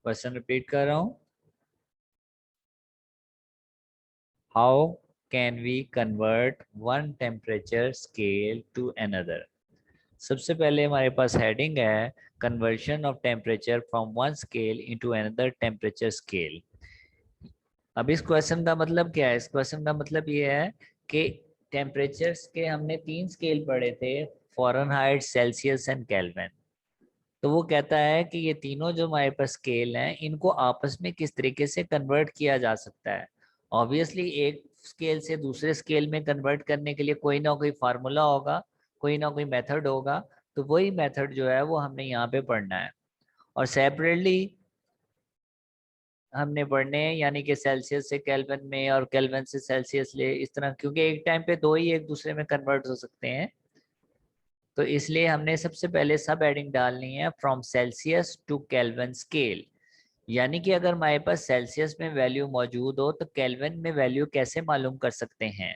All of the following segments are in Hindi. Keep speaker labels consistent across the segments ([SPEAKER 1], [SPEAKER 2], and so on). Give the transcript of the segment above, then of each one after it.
[SPEAKER 1] क्वेश्चन रिपीट कर रहा हूँ, how can we convert one temperature scale to another. सबसे पहले हमारे पास हेडिंग है conversion of temperature from one scale into another temperature scale. अब इस क्वेश्चन का मतलब क्या है? इस क्वेश्चन का मतलब ये है कि टेम्परेचर्स के हमने 3 स्केल पढ़े थे, फ़ारेनहाइट, सेल्सियस एंड केल्विन। तो वो कहता है कि ये तीनों जो हमारे पास स्केल हैं इनको आपस में किस तरीके से कन्वर्ट किया जा सकता है। ऑब्वियसली एक स्केल से दूसरे स्केल में कन्वर्ट करने के लिए कोई ना कोई फार्मूला होगा, कोई ना कोई मेथड होगा। तो वही मेथड जो है वो हमने यहाँ पे पढ़ना है और सेपरेटली हमने पढ़ने हैं, यानी कि सेल्सियस से केल्विन में और केल्विन से सेल्सियस ले, इस तरह, क्योंकि एक टाइम पे दो ही एक दूसरे में कन्वर्ट हो सकते हैं। तो इसलिए हमने सबसे पहले सब हेडिंग डालनी है from Celsius to Kelvin scale. यानी कि अगर हमारे पास सेल्सियस में वैल्यू मौजूद हो तो केल्विन में वैल्यू कैसे मालूम कर सकते हैं।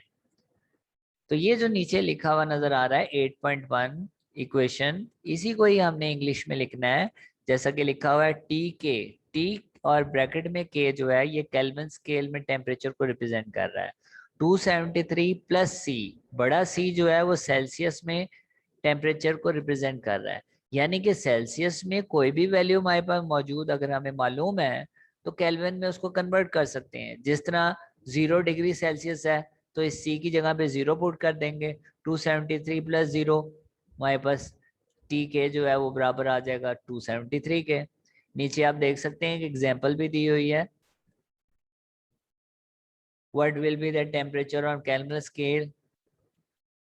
[SPEAKER 1] तो ये जो नीचे लिखा हुआ नजर आ रहा है 8.1 इक्वेशन, इसी को ही हमने इंग्लिश में लिखना है। जैसा कि लिखा हुआ है टी के, टी और ब्रैकेट में के जो है ये केल्विन स्केल में टेम्परेचर को रिप्रेजेंट कर रहा है। 273 प्लस सी, बड़ा सी जो है वो सेल्सियस में टेम्परेचर को रिप्रेजेंट कर रहा है। यानी कि सेल्सियस में कोई भी वैल्यू हमारे पास मौजूद अगर हमें मालूम है तो केल्विन में उसको कन्वर्ट कर सकते हैं। जिस तरह 0 डिग्री सेल्सियस है तो इस सी की जगह पे 0 पुट कर देंगे। 273 प्लस 0, हमारे पास टी के जो है वो बराबर आ जाएगा 273 के। नीचे आप देख सकते हैं कि एग्जाम्पल भी दी हुई है। What will be the temperature on Kelvin scale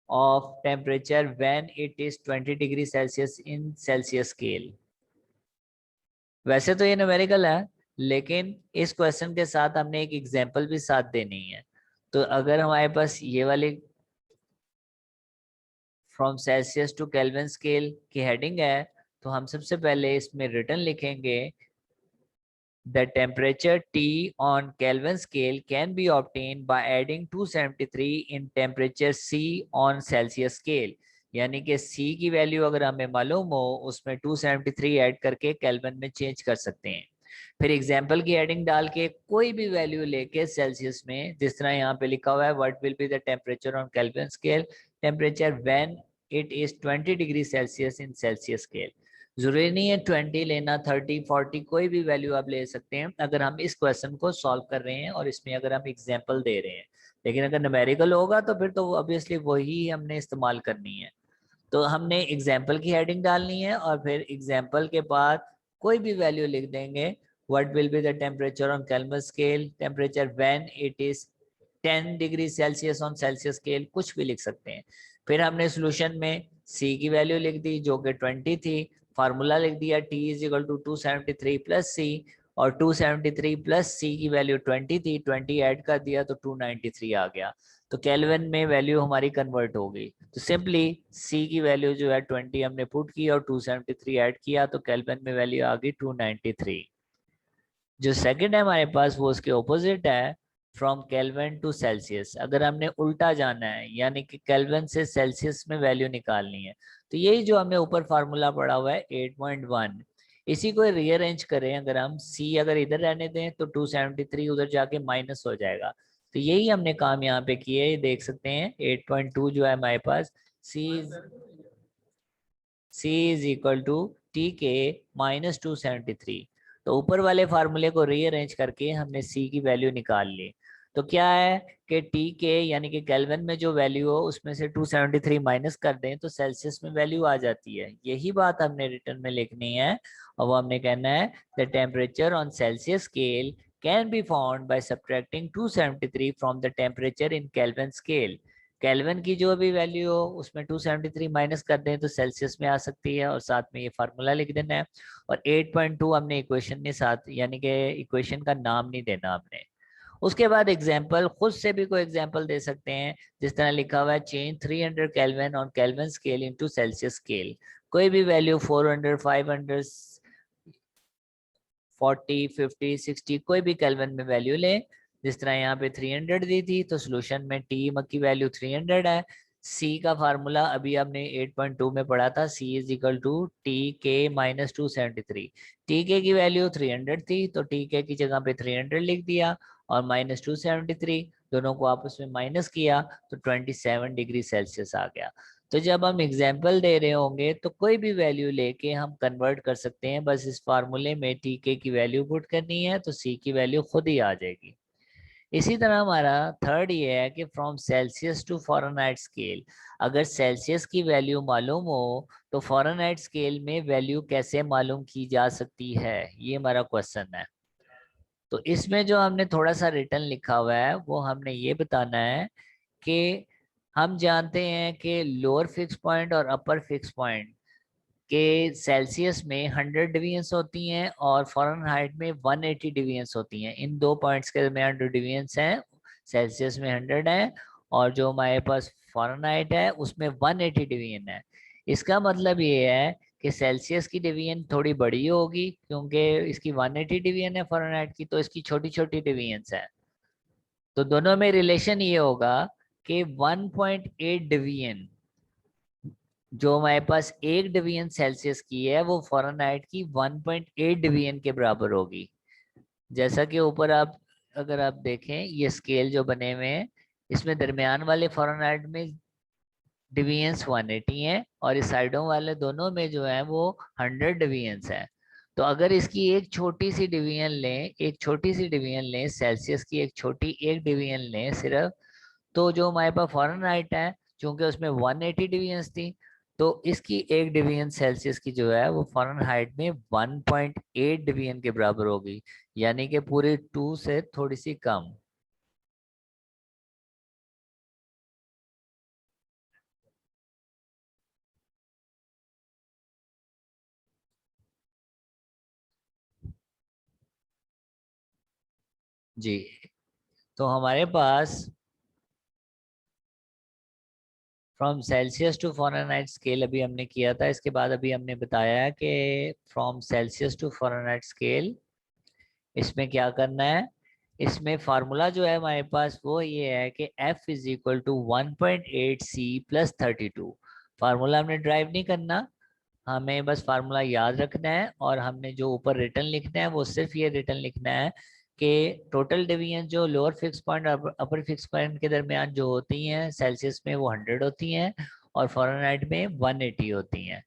[SPEAKER 1] of temperature when it is 20 degree Celsius in Celsius scale. वैसे तो ये न्यूमेरिकल है, लेकिन इस क्वेश्चन के साथ हमने एक एग्जांपल भी साथ देनी है। तो अगर हमारे पास ये वाली from Celsius to Kelvin scale की हेडिंग है तो हम सबसे पहले इसमें रिटर्न लिखेंगे the temperature T on Kelvin scale can be obtained by adding 273 in temperature C on Celsius scale। यानी कि C की वैल्यू अगर हमें मालूम हो उसमें 273 ऐड करके केल्विन में चेंज कर सकते हैं। फिर एग्जाम्पल की हेडिंग डाल के कोई भी वैल्यू लेके सेल्सियस में, जिस तरह यहाँ पे लिखा हुआ है what will be the temperature on kelvin scale temperature when it is 20 degree Celsius in Celsius scale. जरूरी नहीं है 20 लेना, 30, 40 कोई भी वैल्यू आप ले सकते हैं अगर हम इस क्वेश्चन को सॉल्व कर रहे हैं और इसमें अगर हम एग्जाम्पल दे रहे हैं। लेकिन अगर न्यूमेरिकल होगा तो फिर तो ऑब्वियसली वही हमने इस्तेमाल करनी है। तो हमने एग्जाम्पल की हेडिंग डालनी है और फिर एग्जाम्पल के बाद कोई भी वैल्यू लिख देंगे। What will be the temperature on Kelvin scale temperature when it is 10 degree Celsius on Celsius scale, कुछ भी लिख सकते हैं। फिर हमने सोल्यूशन में सी की वैल्यू लिख दी जो कि 20 थी, फार्मूला लिख दिया T is equal to 273 plus C, और 273 प्लस सी की वैल्यू 20 थी, 20 ऐड कर दिया तो 293 आ गया। तो केल्विन में वैल्यू हमारी कन्वर्ट हो गई। तो सिंपली सी की वैल्यू जो है 20 हमने पुट की और 273 ऐड किया तो केल्विन में वैल्यू आ गई 293। जो सेकंड है हमारे पास वो उसके ऑपोजिट है, फ्रॉम केल्विन टू सेल्सियस। अगर हमने उल्टा जाना है यानी कि केल्विन से सेल्सियस में वैल्यू निकालनी है तो यही जो हमने ऊपर फार्मूला पढ़ा हुआ है 8.1, इसी को रीअरेंज करें। अगर हम सी अगर इधर रहने दें तो 273 उधर जाके माइनस हो जाएगा। तो यही हमने काम यहाँ पे किया है, देख सकते हैं 8.2 जो है हमारे पास सी is equal to T K minus 273। तो ऊपर वाले फार्मूले को रीअरेंज करके हमने सी की वैल्यू निकाल ली। तो क्या है कि टी के यानी कि केल्विन में जो वैल्यू हो उसमें से 273 माइनस कर दें तो सेल्सियस में वैल्यू आ जाती है। यही बात हमने रिटर्न में लिखनी है और वो हमने कहना है the temperature on Celsius scale can be found by subtracting 273 from the temperature in kelvin scale. Kelvin की जो भी वैल्यू हो उसमें 273 माइनस कर दें तो सेल्सियस में आ सकती है और साथ में ये फार्मूला लिख देना है। और 8.2 हमने इक्वेशन के साथ, यानी कि इक्वेशन का नाम नहीं देना हमने। उसके बाद एग्जाम्पल खुद से भी कोई एग्जाम्पल दे सकते हैं, जिस तरह लिखा हुआ है change 300 kelvin on kelvin scale into Celsius scale. कोई भी वैल्यू 400, 500, 40, 50, 60 कोई भी केल्विन में वैल्यू लें। जिस तरह यहाँ पे 300 दी थी तो सोल्यूशन में टी की वैल्यू 300 है, सी का फार्मूला अभी आपने 8.2 में पढ़ा था, C is equal to T K minus 273। T K की वैल्यू 300 थी, तो टी के की जगह पे 300 लिख दिया और माइनस 273 दोनों को आपस में माइनस किया तो 27 डिग्री सेल्सियस आ गया। तो जब हम एग्जाम्पल दे रहे होंगे तो कोई भी वैल्यू लेके हम कन्वर्ट कर सकते हैं, बस इस फार्मूले में टी के की वैल्यू पुट करनी है तो सी की वैल्यू खुद ही आ जाएगी। इसी तरह हमारा थर्ड ये है कि from Celsius to Fahrenheit scale, अगर सेल्सियस की वैल्यू मालूम हो तो फ़ारेनहाइट स्केल में वैल्यू कैसे मालूम की जा सकती है, ये हमारा क्वेश्चन है। तो इसमें जो हमने थोड़ा सा रिटर्न लिखा हुआ है वो हमने ये बताना है कि हम जानते हैं कि लोअर फिक्स पॉइंट और अपर फिक्स पॉइंट के सेल्सियस में 100 डिवीजन्स होती हैं और फ़ारेनहाइट में 180 डिवीजन्स होती हैं। इन दो पॉइंट्स के दरमियान जो डिवीजन्स हैं सेल्सियस में 100 है और जो हमारे पास फ़ारेनहाइट है उसमें 180 डिवीजन है। इसका मतलब ये है कि सेल्सियस की डिवीजन थोड़ी बड़ी होगी क्योंकि इसकी 180 डिवीजन है फ़ारेनहाइट की, तो इसकी छोटी छोटी डिवीजन्स है। तो दोनों में रिलेशन ये होगा कि 1.8 डिवीजन जो हमारे पास एक डिवीजन सेल्सियस की है वो फ़ारेनहाइट की 1.8 डिवीजन के बराबर होगी। जैसा कि ऊपर आप अगर आप देखें ये स्केल जो बने हुए हैं इसमें दरमियान वाले फ़ारेनहाइट में डिवीजन्स 180 हैं और इस साइडों वाले दोनों में जो है वो 100 डिवीजन्स हैं। तो अगर इसकी एक छोटी सी डिवीजन लें, एक छोटी सी डिवीजन लें, सेल्सियस की एक छोटी एक डिवीजन लें सिर्फ, तो जो हमारे पास फ़ारेनहाइट है चूंकि उसमें 180 डिवीजन्स थी तो इसकी एक डिवीजन सेल्सियस की जो है वो फ़ारेनहाइट में 1.8 डिवीजन के बराबर होगी, यानी कि पूरे 2 से थोड़ी सी कम। जी, तो हमारे पास from Celsius to Fahrenheit scale अभी हमने किया था। इसके बाद अभी हमने बताया है कि from Celsius to Fahrenheit scale इसमें क्या करना है। इसमें फार्मूला जो है हमारे पास वो ये है कि F is equal to 1.8C+32। Formula हमने ड्राइव नहीं करना, हमें बस फार्मूला याद रखना है और हमने जो ऊपर रिटर्न लिखना है वो सिर्फ ये रिटर्न लिखना है कि टोटल डिवीजन जो लोअर फिक्स पॉइंट और अपर फिक्स पॉइंट के दरमियान जो होती हैं सेल्सियस में वो 100 होती हैं और फ़ारेनहाइट में 180 होती हैं,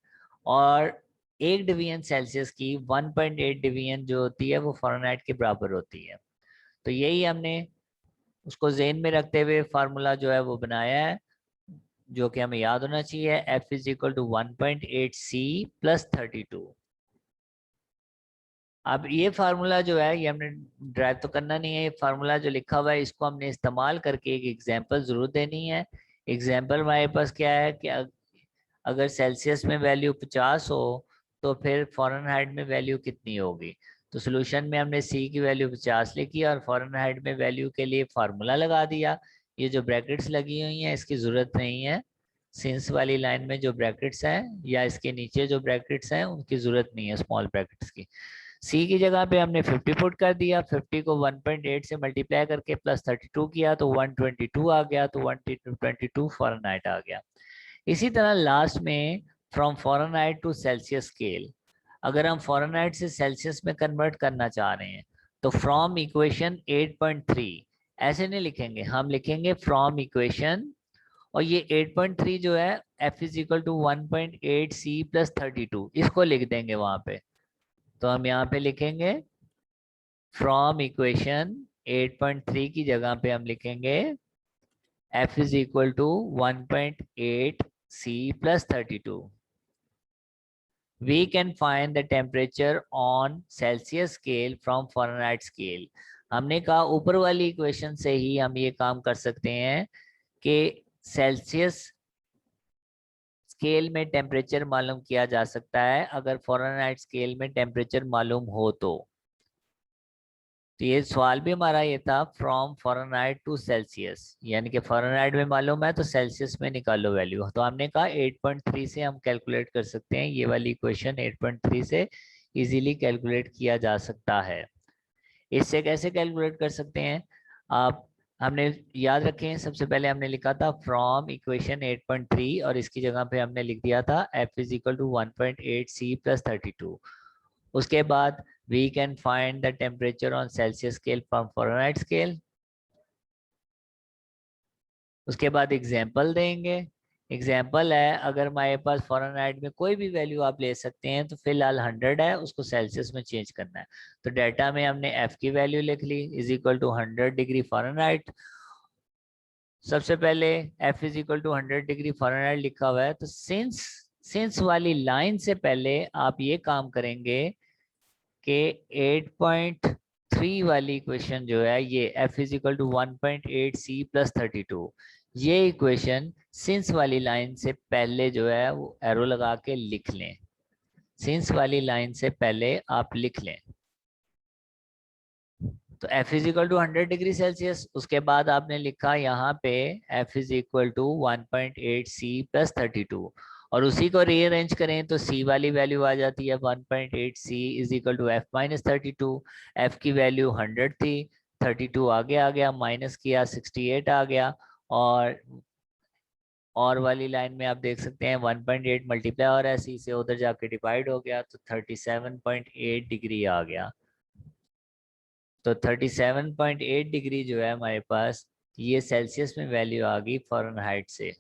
[SPEAKER 1] और एक डिवीजन सेल्सियस की 1.8 डिवीजन जो होती है वो फ़ारेनहाइट के बराबर होती है। तो यही हमने उसको जेन में रखते हुए फार्मूला जो है वो बनाया है जो कि हमें याद होना चाहिए, F is equal to 1.8C+32। अब ये फार्मूला जो है ये हमने ड्राइव तो करना नहीं है, ये फार्मूला जो लिखा हुआ है इसको हमने इस्तेमाल करके एक एग्जांपल जरूर देनी है। एग्जांपल हमारे पास क्या है कि अगर सेल्सियस में वैल्यू 50 हो तो फिर फ़ारेनहाइट में वैल्यू कितनी होगी। तो सोल्यूशन में हमने सी की वैल्यू 50 लिखी और फ़ारेनहाइट में वैल्यू के लिए फार्मूला लगा दिया। ये जो ब्रैकेट्स लगी हुई हैं इसकी ज़रूरत नहीं है, सिंस वाली लाइन में जो ब्रैकेट्स हैं या इसके नीचे जो ब्रैकेट्स हैं उनकी ज़रूरत नहीं है स्मॉल ब्रैकेट्स की। सी की जगह पे हमने 50 पुट कर दिया, 50 को 1.8 से मल्टीप्लाई करके प्लस 32 किया तो 122 आ गया, तो 122 फ़ारेनहाइट आ गया। इसी तरह लास्ट में from Fahrenheit to Celsius scale, अगर हम फ़ारेनहाइट से सेल्सियस में कन्वर्ट करना चाह रहे हैं तो फ्रॉम इक्वेशन 8.3 ऐसे नहीं लिखेंगे, हम लिखेंगे फ्रॉम इक्वेशन, और ये 8.3 जो है F is equal to 1.8C+32 इसको लिख देंगे वहां पे। तो हम यहाँ पे लिखेंगे फ्रॉम इक्वेशन 8.3 की जगह पे हम लिखेंगे F is equal to 1.8C+32। We can find the temperature on Celsius scale from Fahrenheit scale। हमने कहा ऊपर वाली इक्वेशन से ही हम ये काम कर सकते हैं कि सेल्सियस स्केल में टेम्परेचर मालूम किया जा सकता है अगर फ़ारेनहाइट स्केल में टेम्परेचर मालूम हो तो ये सवाल भी हमारा ये था फ्रॉम फ़ारेनहाइट टू सेल्सियस, यानी कि फ़ारेनहाइट में मालूम है तो सेल्सियस में निकालो वैल्यू। तो हमने कहा 8.3 से हम कैलकुलेट कर सकते हैं, ये वाली इक्वेशन 8.3 से इजीली कैलकुलेट किया जा सकता है। इससे कैसे कैलकुलेट कर सकते हैं आप, हमने याद रखें सबसे पहले हमने लिखा था फ्रॉम इक्वेशन 8.3 और इसकी जगह पे हमने लिख दिया था F is equal to 1.8 C plus 32। उसके बाद we can find the temperature on Celsius scale from Fahrenheit scale. उसके बाद एग्जाम्पल देंगे। एग्जाम्पल है अगर हमारे पास फ़ारेनहाइट में कोई भी वैल्यू आप ले सकते हैं, तो फिलहाल 100 है, उसको सेल्सियस में चेंज करना है। तो डाटा में हमने एफ की वैल्यू लिख ली is equal to 100 degree Fahrenheit. सबसे पहले F is equal to 100 degree Fahrenheit लिखा हुआ है, तो सिंस वाली लाइन से पहले आप ये काम करेंगे कि 8.3 वाली इक्वेशन जो है ये F is equal to 1.8 C plus 32, ये इक्वेशन सिंस वाली लाइन से पहले जो है वो एरो लगा के लिख लें। सिंस वाली लाइन से पहले आप लिख लें। तो F is equal to 100 degree Celsius, उसके बाद आपने लिखा यहाँ पे F is equal to 1.8 C plus 32, और उसी को रीअरेंज करें तो C वाली वैल्यू आ जाती है 1.8 C is equal to F minus 32। F की वैल्यू 100 थी, 32 आगे आ गया, माइनस किया 68 आ गया, और वाली लाइन में आप देख सकते हैं 1.8 मल्टीप्लाई हो रहा है, C से उधर जाके डिवाइड हो गया तो 37.8 डिग्री आ गया। तो 37.8 डिग्री जो है हमारे पास, ये सेल्सियस में वैल्यू आ गई फ़ारेनहाइट से।